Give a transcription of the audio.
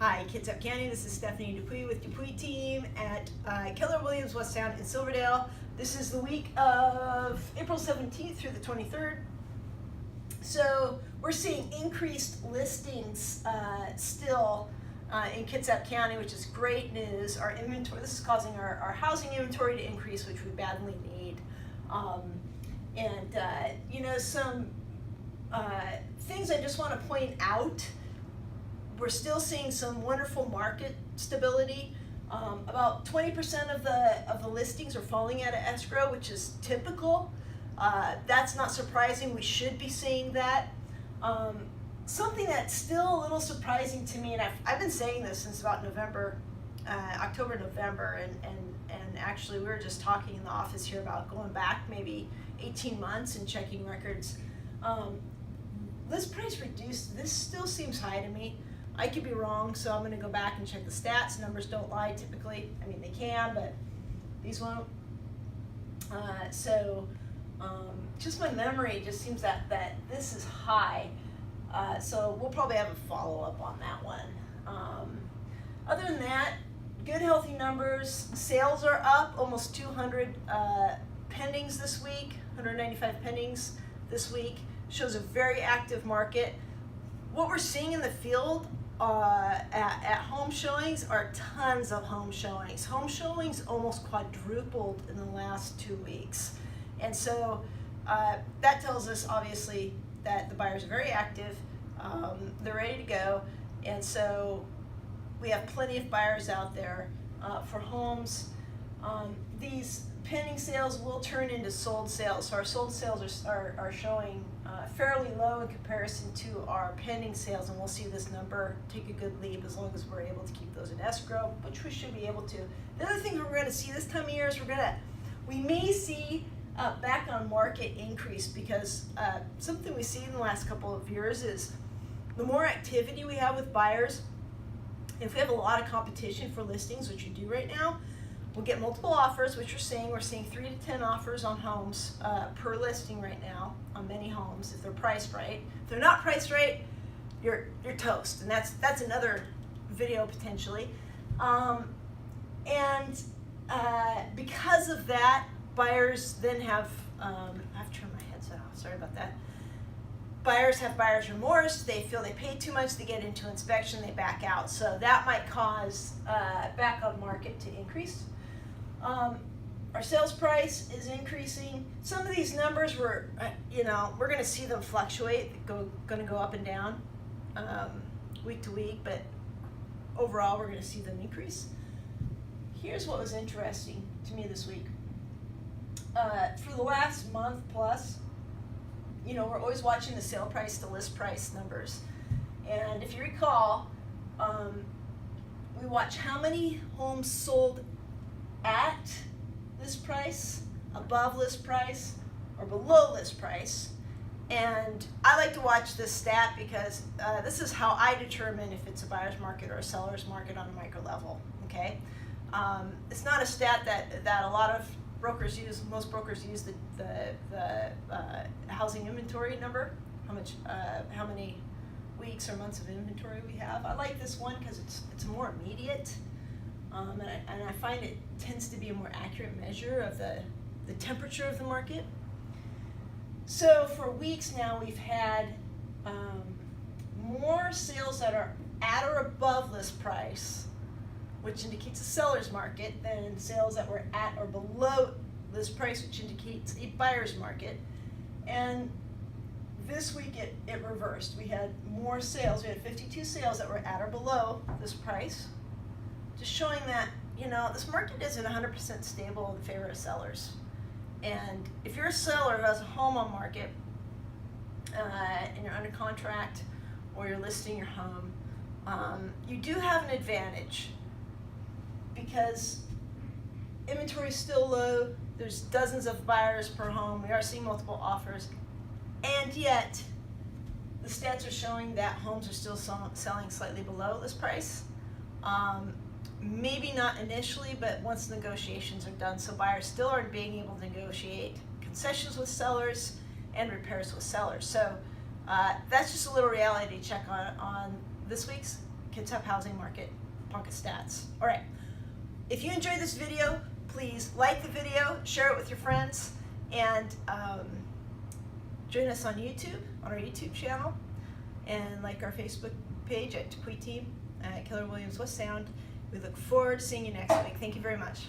Hi, Kitsap County. This is Stephanie Dupuy with Dupuy Team at Keller Williams West Town in Silverdale. This is the week of April 17th through the 23rd. So we're seeing increased listings still in Kitsap County, which is great news. Our inventory, this is causing our housing inventory to increase, which we badly need. Some things I just want to point out. We're still seeing some wonderful market stability. About 20% of the listings are falling out of escrow, which is typical. That's not surprising. We should be seeing that. Something that's still a little surprising to me, and I've been saying this since about October, November, and actually we were just talking in the office here about going back maybe 18 months and checking records. List price reduced, this still seems high to me. I could be wrong, so I'm going to go back and check the stats. Numbers don't lie typically. I mean, they can, but these won't. Just my memory just seems that this is high. So we'll probably have a follow-up on that one. Other than that, good healthy numbers. Sales are up, almost 200 pendings this week, 195 pendings this week. Shows a very active market. What we're seeing in the field at home showings are tons of home showings. Home showings almost quadrupled in the last 2 weeks. And so that tells us obviously that the buyers are very active, they're ready to go, and so we have plenty of buyers out there for homes. These pending sales will turn into sold sales. So our sold sales are showing fairly low in comparison to our pending sales, and we'll see this number take a good leap as long as we're able to keep those in escrow, which we should be able to. The other thing we're going to see this time of year is we may see back on market increase, because something we see in the last couple of years is the more activity we have with buyers, if we have a lot of competition for listings, which we do right now, we'll get multiple offers, which we're seeing 3 to 10 offers on homes per listing right now on many homes if they're priced right. If they're not priced right, you're toast, and that's another video potentially. Because of that, buyers then have I've turned my headset off. Sorry about that. Buyers have buyer's remorse. They feel they paid too much to get into inspection. They back out. So that might cause back on market to increase. Our sales price is increasing. Some of these numbers we're going to see them fluctuate, going to go up and down week to week, but overall we're going to see them increase. Here's what was interesting to me this week. For the last month plus, we're always watching the sale price to list price numbers, and if you recall, we watch how many homes sold at list price, above list price, or below list price. And I like to watch this stat because this is how I determine if it's a buyer's market or a seller's market on a micro level. Okay, it's not a stat that a lot of brokers use. Most brokers use the housing inventory number, how many weeks or months of inventory we have. I like this one because it's more immediate. And I find it tends to be a more accurate measure of the temperature of the market. So for weeks now, we've had more sales that are at or above list price, which indicates a seller's market, than sales that were at or below list price, which indicates a buyer's market. And this week it reversed. We had more sales. We had 52 sales that were at or below list price, just showing that this market isn't 100% stable in favor of sellers. And if you're a seller who has a home on market and you're under contract or you're listing your home, you do have an advantage because inventory is still low. There's dozens of buyers per home. We are seeing multiple offers, and yet the stats are showing that homes are still selling slightly below list price. Maybe not initially, but once negotiations are done, so buyers still aren't being able to negotiate concessions with sellers and repairs with sellers. So that's just a little reality check on this week's Kitsap housing market pocket stats. All right, if you enjoyed this video, please like the video, share it with your friends, and join us on YouTube, on our YouTube channel, and like our Facebook page at Tweet Team at Keller Williams West Sound. We look forward to seeing you next week. Thank you very much.